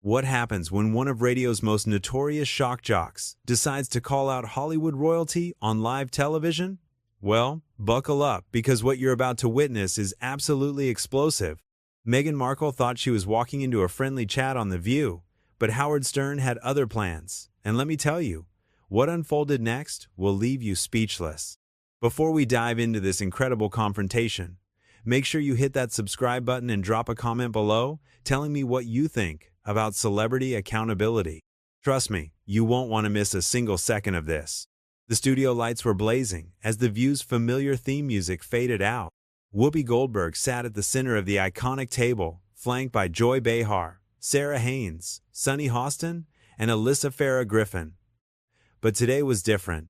What happens when one of radio's most notorious shock jocks decides to call out Hollywood royalty on live television? Well, buckle up because what you're about to witness is absolutely explosive. Meghan Markle thought she was walking into a friendly chat on The View, but Howard Stern had other plans. And let me tell you, what unfolded next will leave you speechless. Before we dive into this incredible confrontation, make sure you hit that subscribe button and drop a comment below telling me what you think about celebrity accountability. Trust me, you won't want to miss a single second of this. The studio lights were blazing as The View's familiar theme music faded out. Whoopi Goldberg sat at the center of the iconic table, flanked by Joy Behar, Sarah Haynes, Sunny Hostin, and Alyssa Farah Griffin. But today was different.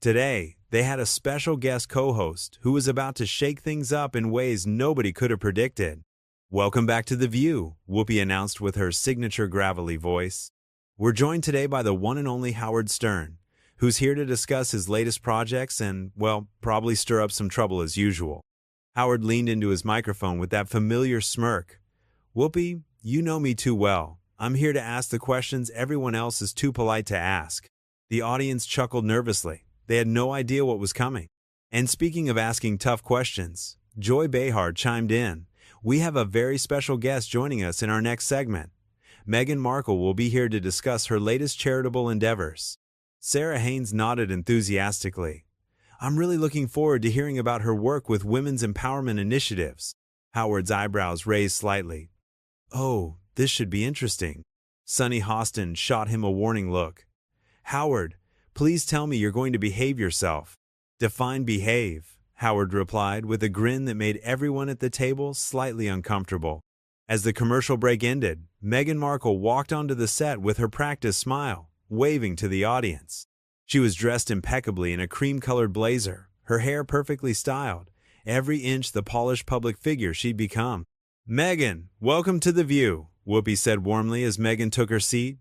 Today, they had a special guest co-host who was about to shake things up in ways nobody could have predicted. "Welcome back to The View," Whoopi announced with her signature gravelly voice. "We're joined today by the one and only Howard Stern, who's here to discuss his latest projects and, well, probably stir up some trouble as usual." Howard leaned into his microphone with that familiar smirk. "Whoopi, you know me too well. I'm here to ask the questions everyone else is too polite to ask." The audience chuckled nervously. They had no idea what was coming. And speaking of asking tough questions, Joy Behar chimed in. "We have a very special guest joining us in our next segment. Meghan Markle will be here to discuss her latest charitable endeavors." Sarah Haynes nodded enthusiastically. "I'm really looking forward to hearing about her work with women's empowerment initiatives." Howard's eyebrows raised slightly. "Oh, this should be interesting." Sunny Hostin shot him a warning look. "Howard, please tell me you're going to behave yourself." "Define behave," Howard replied with a grin that made everyone at the table slightly uncomfortable. As the commercial break ended, Meghan Markle walked onto the set with her practiced smile, waving to the audience. She was dressed impeccably in a cream-colored blazer, her hair perfectly styled, every inch the polished public figure she'd become. "Meghan, welcome to The View," Whoopi said warmly as Meghan took her seat.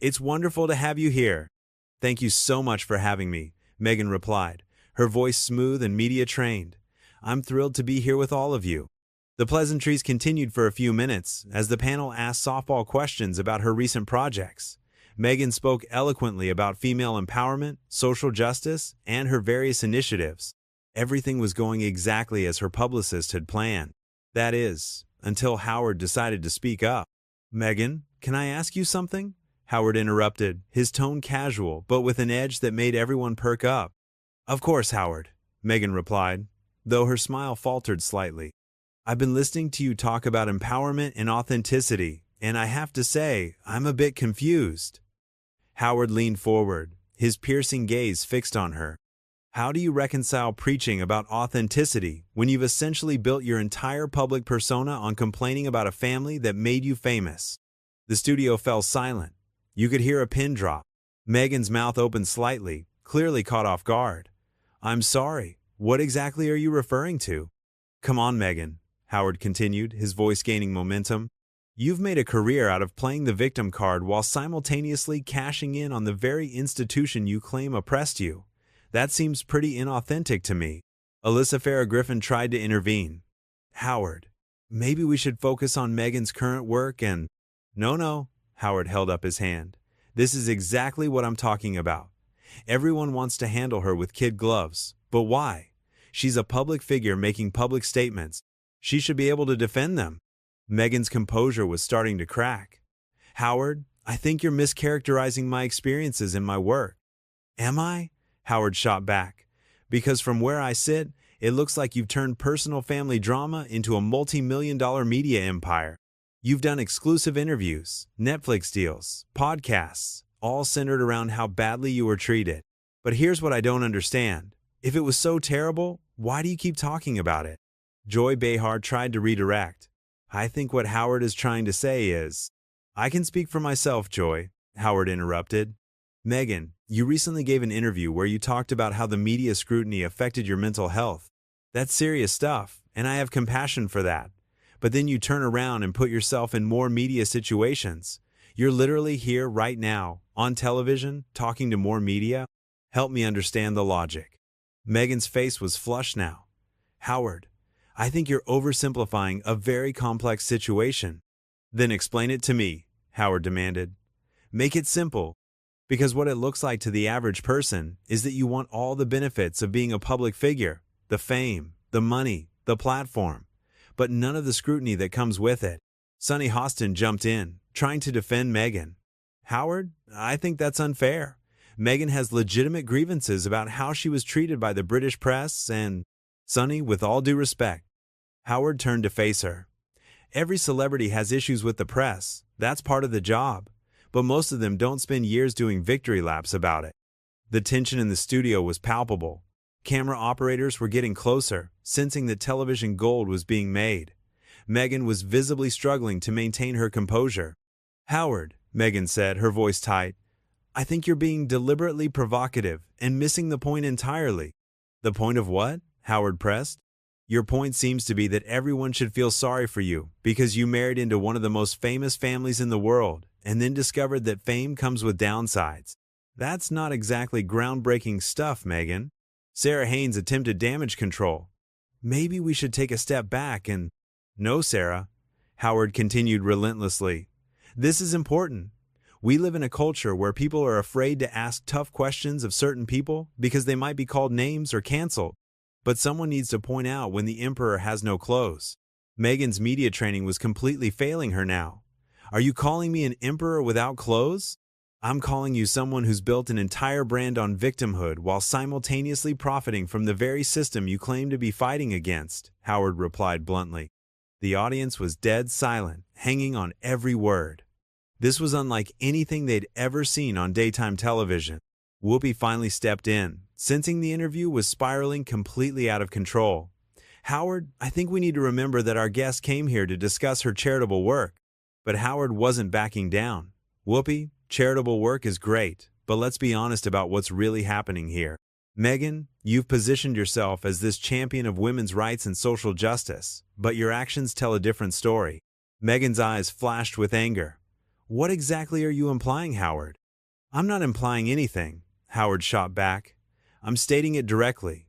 "It's wonderful to have you here." "Thank you so much for having me," Meghan replied, her voice smooth and media-trained. "I'm thrilled to be here with all of you." The pleasantries continued for a few minutes as the panel asked softball questions about her recent projects. Meghan spoke eloquently about female empowerment, social justice, and her various initiatives. Everything was going exactly as her publicist had planned. That is, until Howard decided to speak up. "Meghan, can I ask you something?" Howard interrupted, his tone casual but with an edge that made everyone perk up. "Of course, Howard," Meghan replied, though her smile faltered slightly. "I've been listening to you talk about empowerment and authenticity, and I have to say, I'm a bit confused." Howard leaned forward, his piercing gaze fixed on her. "How do you reconcile preaching about authenticity when you've essentially built your entire public persona on complaining about a family that made you famous?" The studio fell silent. You could hear a pin drop. Meghan's mouth opened slightly, clearly caught off guard. "I'm sorry, what exactly are you referring to?" "Come on, Meghan," Howard continued, his voice gaining momentum. "You've made a career out of playing the victim card while simultaneously cashing in on the very institution you claim oppressed you. That seems pretty inauthentic to me." Alyssa Farah Griffin tried to intervene. "Howard, maybe we should focus on Meghan's current work and—" No, Howard held up his hand. "This is exactly what I'm talking about. Everyone wants to handle her with kid gloves, but why? She's a public figure making public statements. She should be able to defend them." Meghan's composure was starting to crack. "Howard, I think you're mischaracterizing my experiences in my work." "Am I?" Howard shot back. "Because from where I sit, it looks like you've turned personal family drama into a multi-million-dollar media empire. You've done exclusive interviews, Netflix deals, podcasts, all centered around how badly you were treated. But here's what I don't understand. If it was so terrible, why do you keep talking about it?" Joy Behar tried to redirect. "I think what Howard is trying to say is—" "I can speak for myself, Joy," Howard interrupted. "Meghan, you recently gave an interview where you talked about how the media scrutiny affected your mental health. That's serious stuff, and I have compassion for that. But then you turn around and put yourself in more media situations. You're literally here right now, on television, talking to more media. Help me understand the logic." Meghan's face was flushed now. "Howard, I think you're oversimplifying a very complex situation." "Then explain it to me," Howard demanded. Make it simple, because what it looks like to the average person is that you want all the benefits of being a public figure, the fame, the money, the platform, but none of the scrutiny that comes with it. Sunny Hostin jumped in, trying to defend Meghan. Howard, I think that's unfair. Meghan has legitimate grievances about how she was treated by the British press and… Sunny, with all due respect. Howard turned to face her. Every celebrity has issues with the press. That's part of the job. But most of them don't spend years doing victory laps about it. The tension in the studio was palpable. Camera operators were getting closer, sensing that television gold was being made. Meghan was visibly struggling to maintain her composure. Howard, Meghan said, her voice tight, I think you're being deliberately provocative and missing the point entirely. The point of what? Howard pressed. Your point seems to be that everyone should feel sorry for you because you married into one of the most famous families in the world and then discovered that fame comes with downsides. That's not exactly groundbreaking stuff, Meghan. Sarah Haynes attempted damage control. Maybe we should take a step back and… No, Sarah, Howard continued relentlessly. This is important. We live in a culture where people are afraid to ask tough questions of certain people because they might be called names or canceled. But someone needs to point out when the emperor has no clothes. Meghan's media training was completely failing her now. Are you calling me an emperor without clothes? I'm calling you someone who's built an entire brand on victimhood while simultaneously profiting from the very system you claim to be fighting against, Howard replied bluntly. The audience was dead silent, hanging on every word. This was unlike anything they'd ever seen on daytime television. Whoopi finally stepped in, sensing the interview was spiraling completely out of control. Howard, I think we need to remember that our guest came here to discuss her charitable work. But Howard wasn't backing down. Whoopi, charitable work is great, but let's be honest about what's really happening here. Meghan, you've positioned yourself as this champion of women's rights and social justice, but your actions tell a different story. Meghan's eyes flashed with anger. What exactly are you implying, Howard? I'm not implying anything, Howard shot back. I'm stating it directly.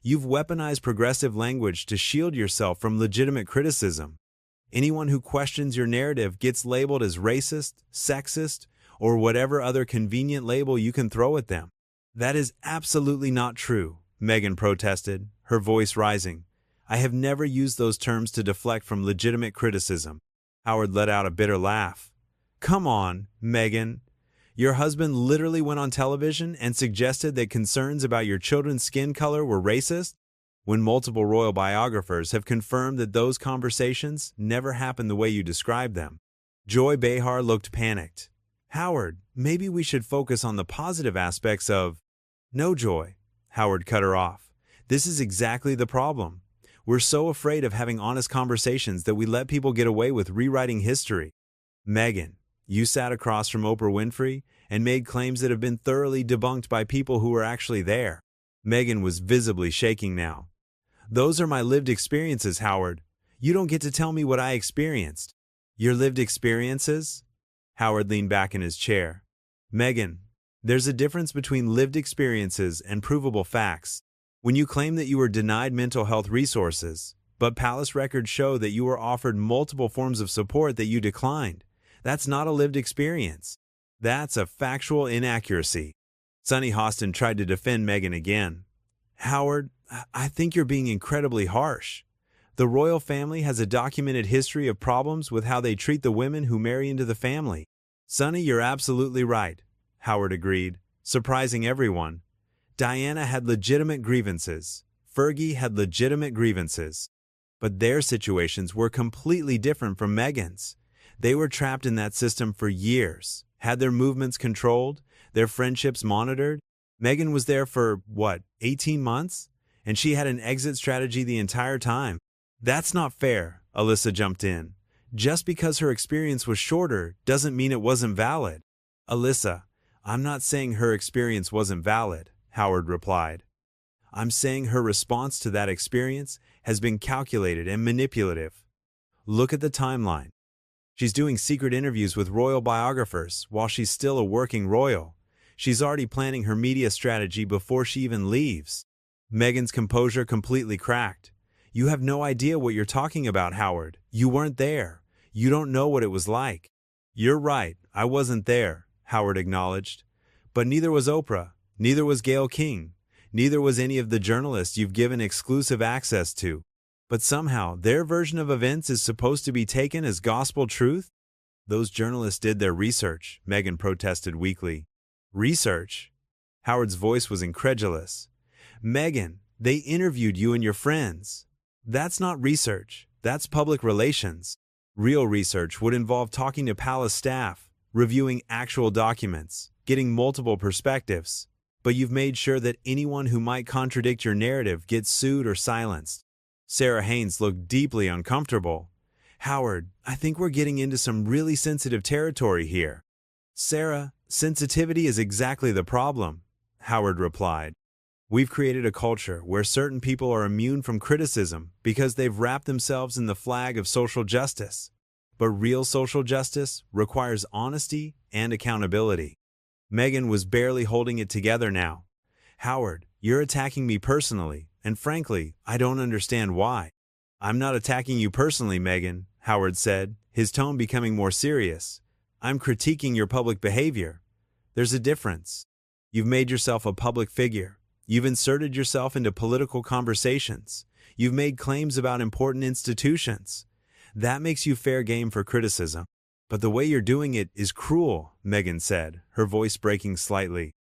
You've weaponized progressive language to shield yourself from legitimate criticism. Anyone who questions your narrative gets labeled as racist, sexist, or whatever other convenient label you can throw at them. That is absolutely not true, Meghan protested, her voice rising. I have never used those terms to deflect from legitimate criticism. Howard let out a bitter laugh. Come on, Meghan. Your husband literally went on television and suggested that concerns about your children's skin color were racist, when multiple royal biographers have confirmed that those conversations never happened the way you described them. Joy Behar looked panicked. Howard, maybe we should focus on the positive aspects of… No, Joy, Howard cut her off. This is exactly the problem. We're so afraid of having honest conversations that we let people get away with rewriting history. Meghan, you sat across from Oprah Winfrey and made claims that have been thoroughly debunked by people who were actually there. Meghan was visibly shaking now. Those are my lived experiences, Howard. You don't get to tell me what I experienced. Your lived experiences? Howard leaned back in his chair. Meghan, there's a difference between lived experiences and provable facts. When you claim that you were denied mental health resources, but palace records show that you were offered multiple forms of support that you declined, that's not a lived experience. That's a factual inaccuracy. Sunny Hostin tried to defend Meghan again. Howard, I think you're being incredibly harsh. The royal family has a documented history of problems with how they treat the women who marry into the family. Sunny, you're absolutely right, Howard agreed, surprising everyone. Diana had legitimate grievances. Fergie had legitimate grievances. But their situations were completely different from Meghan's. They were trapped in that system for years, had their movements controlled, their friendships monitored. Meghan was there for, 18 months? And she had an exit strategy the entire time. That's not fair, Alyssa jumped in. Just because her experience was shorter doesn't mean it wasn't valid. Alyssa, I'm not saying her experience wasn't valid, Howard replied. I'm saying her response to that experience has been calculated and manipulative. Look at the timeline. She's doing secret interviews with royal biographers while she's still a working royal. She's already planning her media strategy before she even leaves. Meghan's composure completely cracked. You have no idea what you're talking about, Howard. You weren't there. You don't know what it was like. You're right, I wasn't there, Howard acknowledged. But neither was Oprah, neither was Gayle King, neither was any of the journalists you've given exclusive access to. But somehow, their version of events is supposed to be taken as gospel truth? Those journalists did their research, Meghan protested weakly. Research? Howard's voice was incredulous. Meghan, they interviewed you and your friends. That's not research, that's public relations. Real research would involve talking to palace staff, reviewing actual documents, getting multiple perspectives. But you've made sure that anyone who might contradict your narrative gets sued or silenced. Sarah Haynes looked deeply uncomfortable. Howard, I think we're getting into some really sensitive territory here. Sarah, sensitivity is exactly the problem, Howard replied. We've created a culture where certain people are immune from criticism because they've wrapped themselves in the flag of social justice. But real social justice requires honesty and accountability. Meghan was barely holding it together now. Howard, you're attacking me personally, and frankly, I don't understand why. I'm not attacking you personally, Meghan, Howard said, his tone becoming more serious. I'm critiquing your public behavior. There's a difference. You've made yourself a public figure. You've inserted yourself into political conversations. You've made claims about important institutions. That makes you fair game for criticism. But the way you're doing it is cruel, Meghan said, her voice breaking slightly.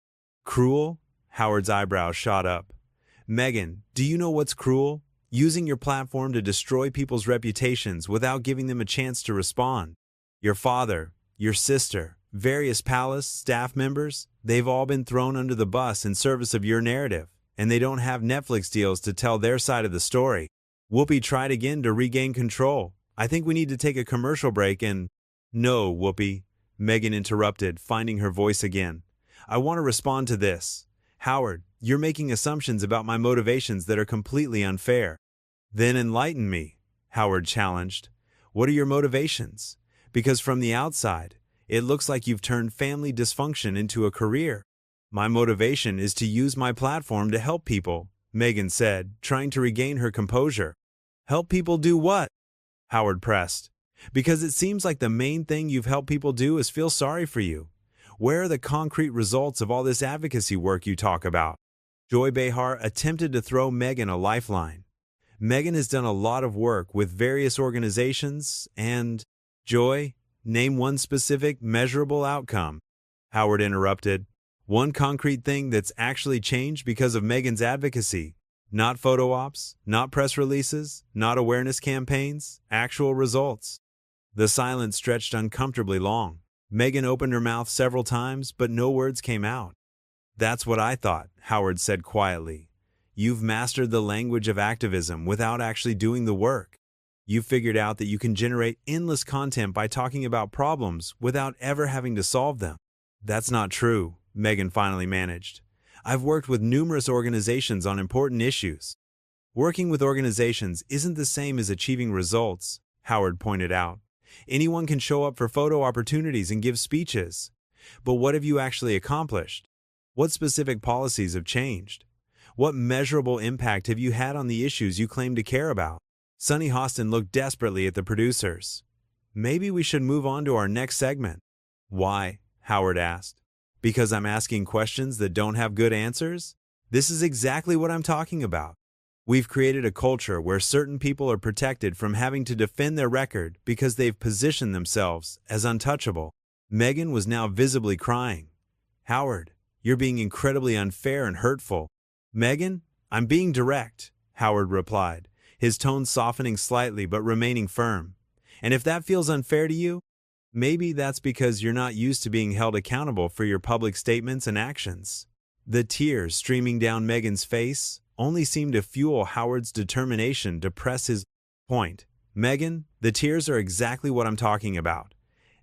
Cruel? Howard's eyebrows shot up. Meghan, do you know what's cruel? Using your platform to destroy people's reputations without giving them a chance to respond. Your father, your sister, various palace staff members, they've all been thrown under the bus in service of your narrative, and they don't have Netflix deals to tell their side of the story. Whoopi tried again to regain control. I think we need to take a commercial break and... No, Whoopi, Meghan interrupted, finding her voice again. I want to respond to this. Howard, you're making assumptions about my motivations that are completely unfair. Then enlighten me, Howard challenged. What are your motivations? Because from the outside, it looks like you've turned family dysfunction into a career. My motivation is to use my platform to help people, Meghan said, trying to regain her composure. Help people do what? Howard pressed. Because it seems like the main thing you've helped people do is feel sorry for you. Where are the concrete results of all this advocacy work you talk about? Joy Behar attempted to throw Meghan a lifeline. Meghan has done a lot of work with various organizations and... Joy, name one specific, measurable outcome. Howard interrupted. One concrete thing that's actually changed because of Meghan's advocacy. Not photo ops, not press releases, not awareness campaigns, actual results. The silence stretched uncomfortably long. Meghan opened her mouth several times, but no words came out. That's what I thought, Howard said quietly. You've mastered the language of activism without actually doing the work. You've figured out that you can generate endless content by talking about problems without ever having to solve them. That's not true, Meghan finally managed. I've worked with numerous organizations on important issues. Working with organizations isn't the same as achieving results, Howard pointed out. Anyone can show up for photo opportunities and give speeches. But what have you actually accomplished? What specific policies have changed? What measurable impact have you had on the issues you claim to care about? Sunny Hostin looked desperately at the producers. Maybe we should move on to our next segment. Why? Howard asked. Because I'm asking questions that don't have good answers? This is exactly what I'm talking about. We've created a culture where certain people are protected from having to defend their record because they've positioned themselves as untouchable. Meghan was now visibly crying. Howard, you're being incredibly unfair and hurtful. Meghan, I'm being direct, Howard replied, his tone softening slightly but remaining firm. And if that feels unfair to you, maybe that's because you're not used to being held accountable for your public statements and actions. The tears streaming down Meghan's face only seemed to fuel Howard's determination to press his point. Meghan, the tears are exactly what I'm talking about.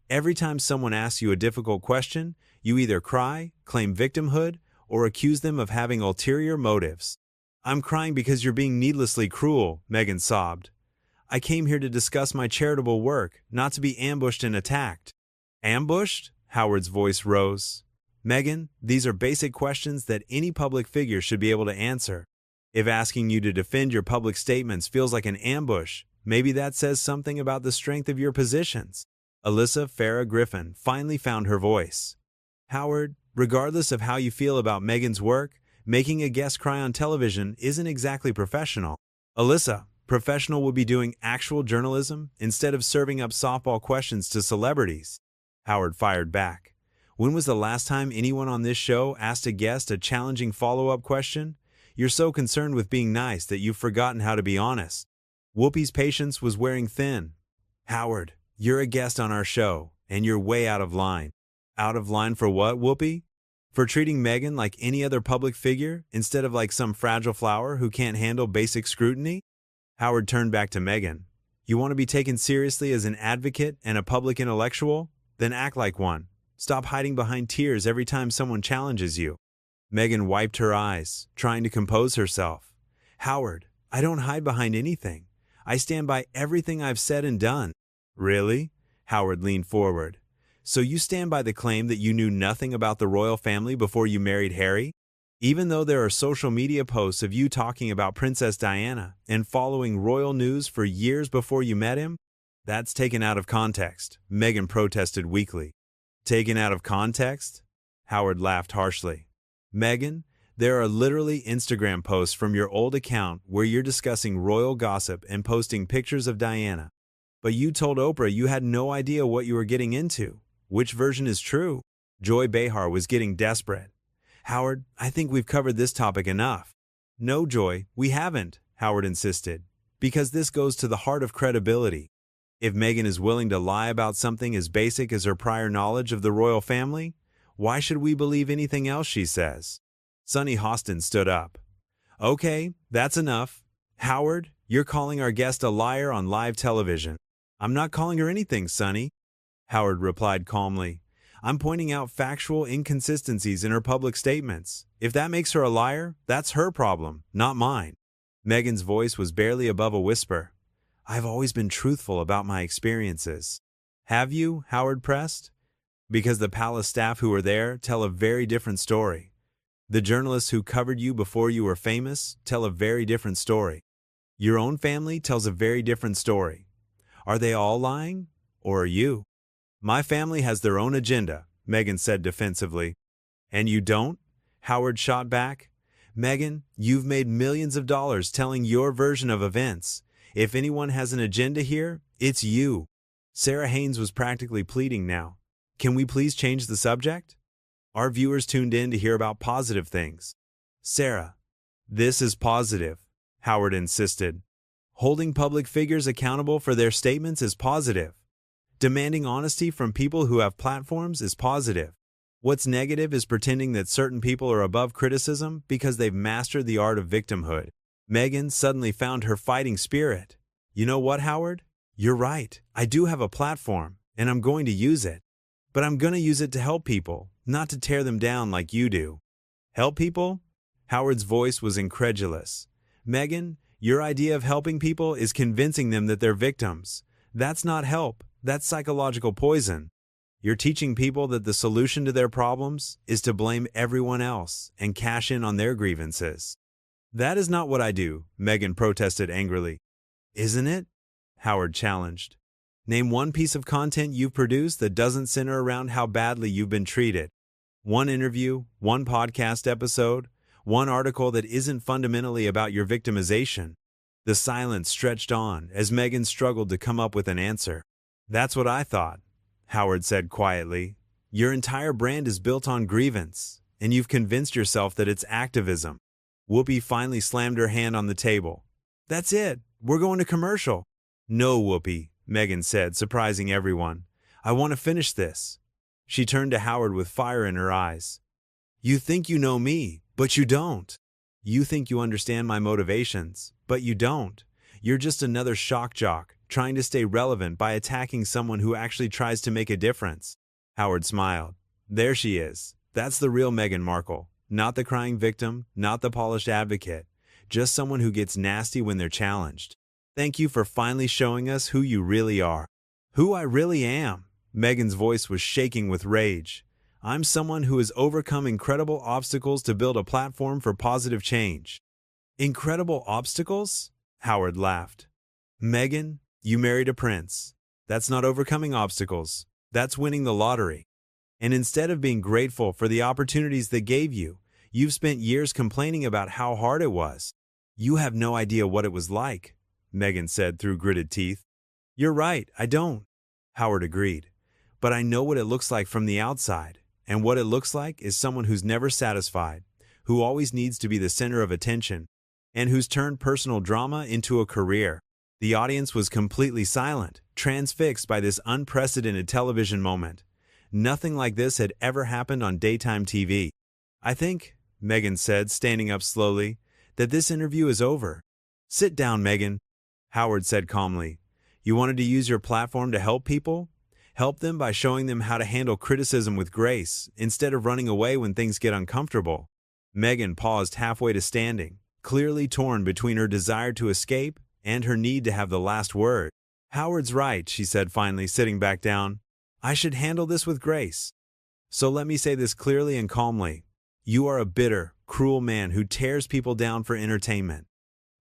Every time someone asks you a difficult question, you either cry, claim victimhood, or accuse them of having ulterior motives. I'm crying because you're being needlessly cruel, Meghan sobbed. I came here to discuss my charitable work, not to be ambushed and attacked. Ambushed? Howard's voice rose. Meghan, these are basic questions that any public figure should be able to answer. If asking you to defend your public statements feels like an ambush, maybe that says something about the strength of your positions. Alyssa Farah Griffin finally found her voice. Howard, regardless of how you feel about Meghan's work, making a guest cry on television isn't exactly professional. Alyssa, professional would be doing actual journalism instead of serving up softball questions to celebrities. Howard fired back. When was the last time anyone on this show asked a guest a challenging follow-up question? You're so concerned with being nice that you've forgotten how to be honest. Whoopi's patience was wearing thin. Howard, you're a guest on our show, and you're way out of line. Out of line for what, Whoopi? For treating Meghan like any other public figure instead of like some fragile flower who can't handle basic scrutiny? Howard turned back to Meghan. You want to be taken seriously as an advocate and a public intellectual? Then act like one. Stop hiding behind tears every time someone challenges you. Meghan wiped her eyes, trying to compose herself. Howard, I don't hide behind anything. I stand by everything I've said and done. Really? Howard leaned forward. So you stand by the claim that you knew nothing about the royal family before you married Harry? Even though there are social media posts of you talking about Princess Diana and following royal news for years before you met him? That's taken out of context, Meghan protested weakly. Taken out of context? Howard laughed harshly. Meghan, there are literally Instagram posts from your old account where you're discussing royal gossip and posting pictures of Diana. But you told Oprah you had no idea what you were getting into. Which version is true? Joy Behar was getting desperate. Howard, I think we've covered this topic enough. No, Joy, we haven't, Howard insisted, because this goes to the heart of credibility. If Meghan is willing to lie about something as basic as her prior knowledge of the royal family, why should we believe anything else she says? Sunny Hostin stood up. Okay, that's enough. Howard, you're calling our guest a liar on live television. I'm not calling her anything, Sunny. Howard replied calmly. I'm pointing out factual inconsistencies in her public statements. If that makes her a liar, that's her problem, not mine. Meghan's voice was barely above a whisper. I've always been truthful about my experiences. Have you? Howard pressed. Because the palace staff who were there tell a very different story. The journalists who covered you before you were famous tell a very different story. Your own family tells a very different story. Are they all lying? Or are you? My family has their own agenda, Meghan said defensively. And you don't? Howard shot back. Meghan, you've made millions of dollars telling your version of events. If anyone has an agenda here, it's you. Sarah Haynes was practically pleading now. Can we please change the subject? Our viewers tuned in to hear about positive things. Sarah, this is positive, Howard insisted. Holding public figures accountable for their statements is positive. Demanding honesty from people who have platforms is positive. What's negative is pretending that certain people are above criticism because they've mastered the art of victimhood. Meghan suddenly found her fighting spirit. You know what, Howard? You're right. I do have a platform, and I'm going to use it. But I'm going to use it to help people, not to tear them down like you do. Help people? Howard's voice was incredulous. Meghan, your idea of helping people is convincing them that they're victims. That's not help. That's psychological poison. You're teaching people that the solution to their problems is to blame everyone else and cash in on their grievances. That is not what I do, Meghan protested angrily. Isn't it? Howard challenged. Name one piece of content you've produced that doesn't center around how badly you've been treated. One interview, one podcast episode, one article that isn't fundamentally about your victimization. The silence stretched on as Meghan struggled to come up with an answer. That's what I thought, Howard said quietly. Your entire brand is built on grievance, and you've convinced yourself that it's activism. Whoopi finally slammed her hand on the table. That's it. We're going to commercial. No, Whoopi, Meghan said, surprising everyone. I want to finish this. She turned to Howard with fire in her eyes. You think you know me, but you don't. You think you understand my motivations, but you don't. You're just another shock jock, trying to stay relevant by attacking someone who actually tries to make a difference. Howard smiled. There she is. That's the real Meghan Markle. Not the crying victim, not the polished advocate. Just someone who gets nasty when they're challenged. Thank you for finally showing us who you really are. Who I really am. Meghan's voice was shaking with rage. I'm someone who has overcome incredible obstacles to build a platform for positive change. Incredible obstacles? Howard laughed. Meghan, you married a prince. That's not overcoming obstacles. That's winning the lottery. And instead of being grateful for the opportunities they gave you, you've spent years complaining about how hard it was. You have no idea what it was like, Meghan said through gritted teeth. You're right, I don't, Howard agreed. But I know what it looks like from the outside, and what it looks like is someone who's never satisfied, who always needs to be the center of attention, and who's turned personal drama into a career. The audience was completely silent, transfixed by this unprecedented television moment. Nothing like this had ever happened on daytime TV. I think, Meghan said, standing up slowly, that this interview is over. Sit down, Meghan, Howard said calmly. You wanted to use your platform to help people? Help them by showing them how to handle criticism with grace, instead of running away when things get uncomfortable. Meghan paused halfway to standing, clearly torn between her desire to escape and her need to have the last word. Howard's right, she said finally, sitting back down. I should handle this with grace. So let me say this clearly and calmly. You are a bitter, cruel man who tears people down for entertainment.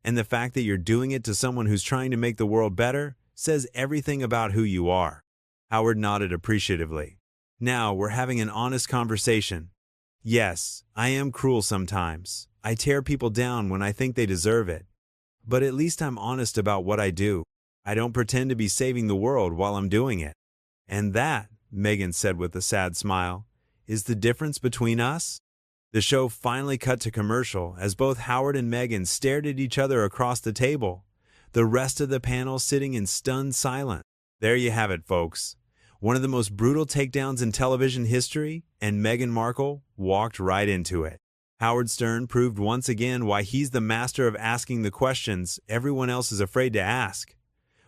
And the fact that you're doing it to someone who's trying to make the world better says everything about who you are. Howard nodded appreciatively. Now we're having an honest conversation. Yes, I am cruel sometimes. I tear people down when I think they deserve it. But at least I'm honest about what I do. I don't pretend to be saving the world while I'm doing it. And that, Meghan said with a sad smile, is the difference between us. The show finally cut to commercial as both Howard and Meghan stared at each other across the table, the rest of the panel sitting in stunned silence. There you have it, folks. One of the most brutal takedowns in television history, and Meghan Markle walked right into it. Howard Stern proved once again why he's the master of asking the questions everyone else is afraid to ask.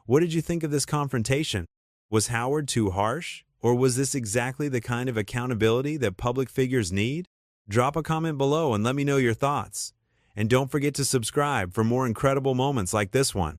What did you think of this confrontation? Was Howard too harsh, or was this exactly the kind of accountability that public figures need? Drop a comment below and let me know your thoughts. And don't forget to subscribe for more incredible moments like this one.